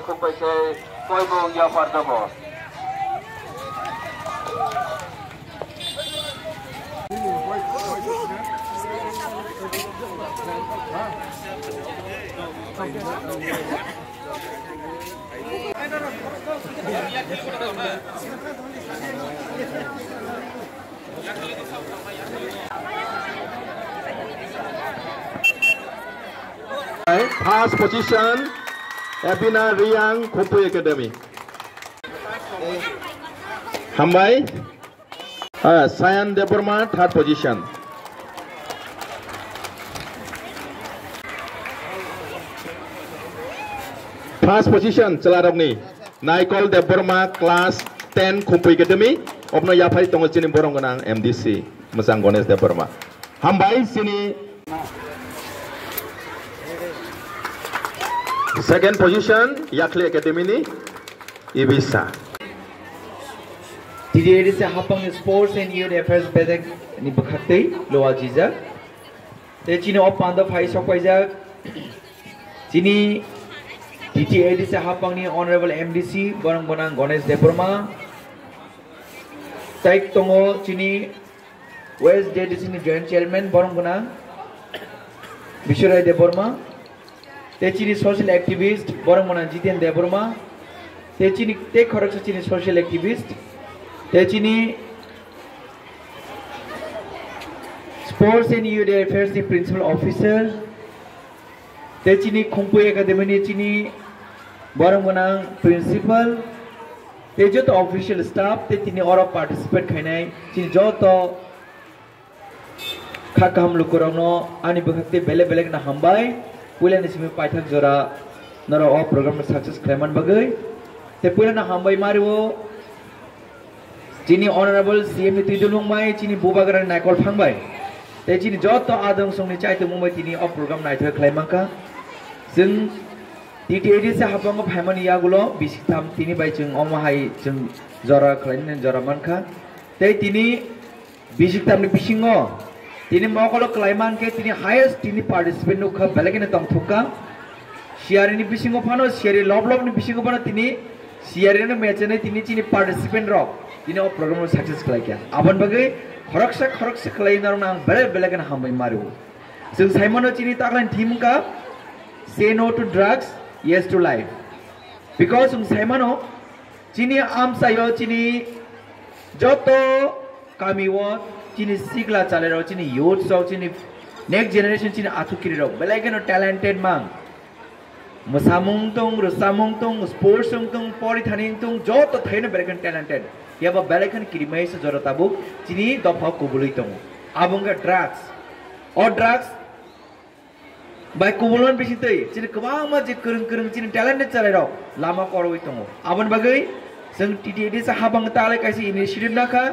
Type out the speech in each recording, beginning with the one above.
Khumpui ke koi bo ya farda bo. First position, Abina Riang Khumpui Academy. Hambai, Sayan Deborma, third position. First position, Celadogni, Naikol Deborma, class 10 Khumpui Academy. Opno Yapai Tongocini Boronganang MDC, Musangones Deborma. Hambai, Sini. Second position, Yakli Academy ni Ibisa. Today se hapang sports and youth affairs bedek ni bakhatte loa jiza. Te chini op panda phai sokwaija. Chini TTAD se hapang ni honorable MDC Borang Bonang Ganesh Deborma. Taik tongo chini West JDC ni joint chairman Borang Bonang Bishurai Deborma. Techini social activist Borang Bonang Jiten Deborma. Techini Tek Khoraksa chini social activist. Techini sports and youth affairs the principal officer. Techini Khumpui Academy chini Borang Bonang principal. Tejo to official staff. Techini all participate khainai chini joto khakam lukurano ani bakhte bele bele na hambai. Pulan ismi paithak jora nara o program success claimant bagai te pulan na hambai mariwo chini honorable CM Tidulung mai chini bubagaran naikol phangbai te chini joto adong songni chaite mumbai tini o program naithak claimangka jeng TTAD se hapang phaimani yagulo bisiktam tini bai jeng omahai jeng jora claimen jora manka te tini bisiktam ni bisingo Tini mokolo klaiman ke tini highest tini participant nukha belagina tong thuka siari ni bisingo phano siari lob ni bisingo phano tini siari na match ne tini chini participant rock tini o program success klai kya aban bagai khoroksa klai nar nang belagina hambai maru sing saimono chini taklan team ka say no to drugs yes to life because sing saimono chini am sayo chini joto kami wo chini sigla chalero chini youth so chini next generation chini athukiri ro belageno talented mang musamung tong sports tong pori thaning tong joto thaina belagan talented yaba belagan kirimai se jora tabu chini dofa kubului tong abunga drugs or drugs by kubulon bisitei chini kwama je kereng chini talented chalero lama koroi tong abon bagai sing TTAD sa habang tale kaisi initiative naka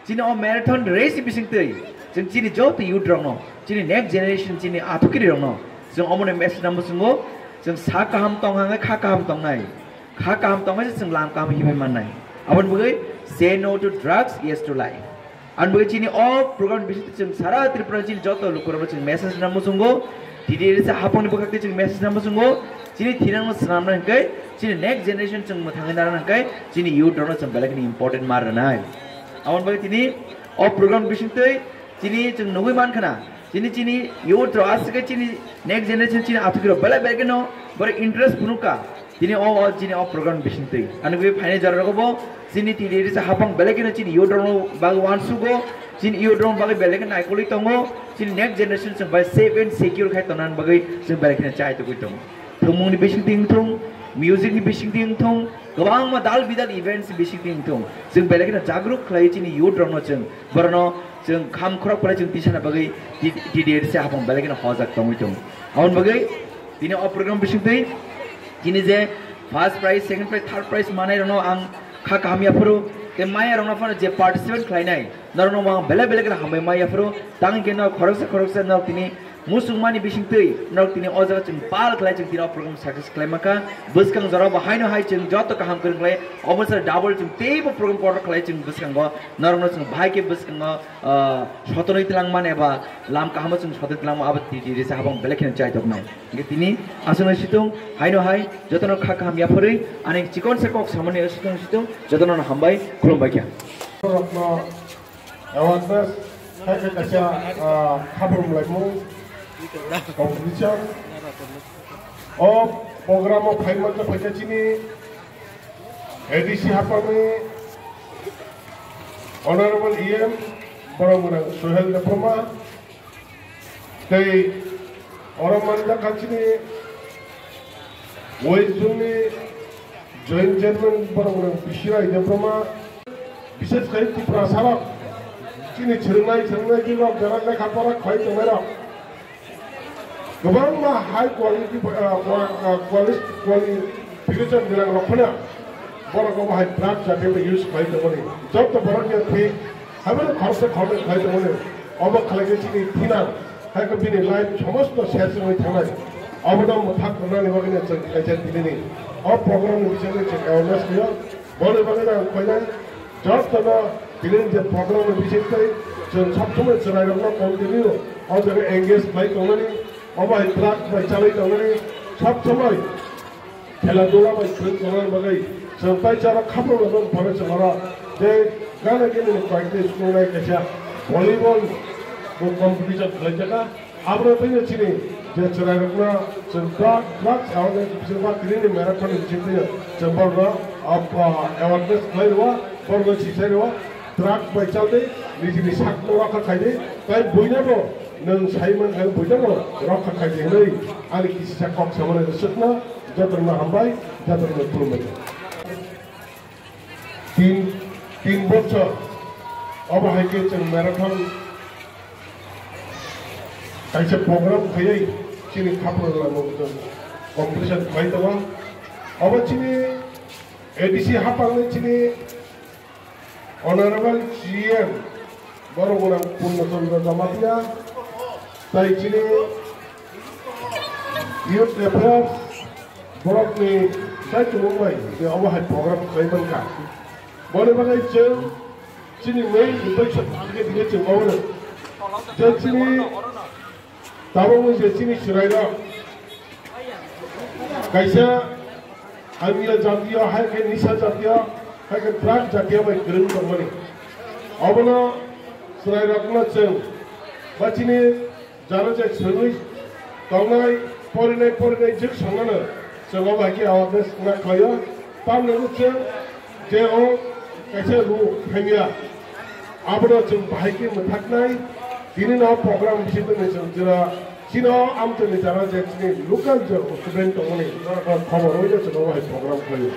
Chini o marathon race bising tei, jeng chini jauh tu youth rong no, chini next generation chini athukiri rong no, jeng omone message namu sungo, jeng sa kaham tong hangai kha kaham tong nai jeng lang kaham hibai man nai. Awan bugai say no to drugs, yes to life. An bagi cini all program bisnis ceng sara Tripura cini joto lukuran ceng message nama sungguh. Tidak ada hapon ibu kakti ceng message nama sungguh. Cini tirang mas senam nangkai. Cini next generation ceng matangin darah nangkai. Cini youth drama ceng balik ni important mar nai. Awan bagi cini all program bisnis tu cini ceng nunggu man kana. Cini youth drama asal cini next generation cini atu kira balik balik no ber interest punuka. Cini all program bisnis tu. Anu gue final jarak ko bo. Cini tidak ada hapon balik ni cini youth drama baguan sugo. Cini youth drama bagi balik ni naikoli tongo. Cini next generation ceng balik safe and secure kai tonan bagi ceng balik ni cai tu tongo. Thumung ni bising ting thung, music ni bising ting thung, gawang ma dal bidal events bising ting thung. Ceng balik na jagruk khlai cini youth drama ceng, berno ceng kham khrak pala ceng tisana bagai di se hapong balik na hojak tongi thung. Awan bagai tini o program bising tei, cini je first prize, second prize, third prize manai rono ang kha kamya puru. Ke maya rono fana je participant khlai nai, narono wang balik na hamai maya puru, tang ke na khorok na tini Musumani bising tei, nak tini oza ceng pal kelai ceng tini program success kelai maka, buskang zara bahai no hai ceng joto kaham kering kelai, obasar double ceng teibo program porter kelai ceng buskang go, narono ceng bahai ke buskang go, shoto noi tilang man eba, lam kaham ceng shoto tilang man abat tiri risa habang belek yang cai tok nai. Ingat tini asal situng, hai no hai, joto no kha kaham ya puri, anek cikon sekok samane situng, joto no hambai kulum baikya. Awareness, hai ke kasih kabar mulai mu. Competition of program of Paimat Pachachini, ADC Hapame, Honorable EM, Baramuna Suhel Diploma, they Oramanda Kachini, Wazuni, Joint Chairman Baramuna Pishira Diploma, Bisset Kai Prasara, Chini Chirnai, Jaran Kapara, quite a matter. Gawang ma high quality qualification bilang rokna, borang ko high track jate me use khai to bone. Job to borang ke the, hamare khorse khai to bone. Aba khalage chini thina, hai ko bine life samosto share se thanai. Aba dam mathak korna ni bagine agent dilini. Ab program ni bichare check awareness kiya. Bone bagine koina job to na dilin je program ni bichare jon sab samay charai rakna continue. Ab jagah engage khai to bone. Oba track by chalai tangani sab samai khela dula by train tangan bagai sampai cara khapro don phare chamara je gana ke ni practice ko nai kacha volleyball ko competition khlai jaka abro pene chini je chara rakna sampa track aune sampa tini marathon chinte sampa ra ab awareness khlai wa borgo chisai wa track by chalte ni sak no rakha khaide kai boina bo nang Simon and Budamo, Rock Academy, Ali Sakok Samana Sutna, Jatana Hambai, Jatana Pullman. Team Butcher, Overhickets and Marathon. I said program, Kay, Chini Capital competition quite a one. Over Chini, ADC Hapang Chini, Honorable GM, Boromona Punason Damatia. Tại chini youth affairs block ni sai tu Mumbai dia awak had program kaiman ka boleh bagai jeng chini main infection agak dia jeng awak jeng chini tahu mungkin chini suraira kaisa amila jatiya hai ke nisa jatiya hai ke drug jatiya baik keren company awakna suraira kuna jeng bachini Jara cek service, taunai porinai jek sangana, sebab bagi awareness nak kaya, tam lalu cek, jeo, kaisa lu hanya, abra cek bahiki mathak nai, ini na program bising tu macam jera, sino am tu ni jara cek ni local je student tu ni, kalau khabar hoja sebab bahiki program kaya.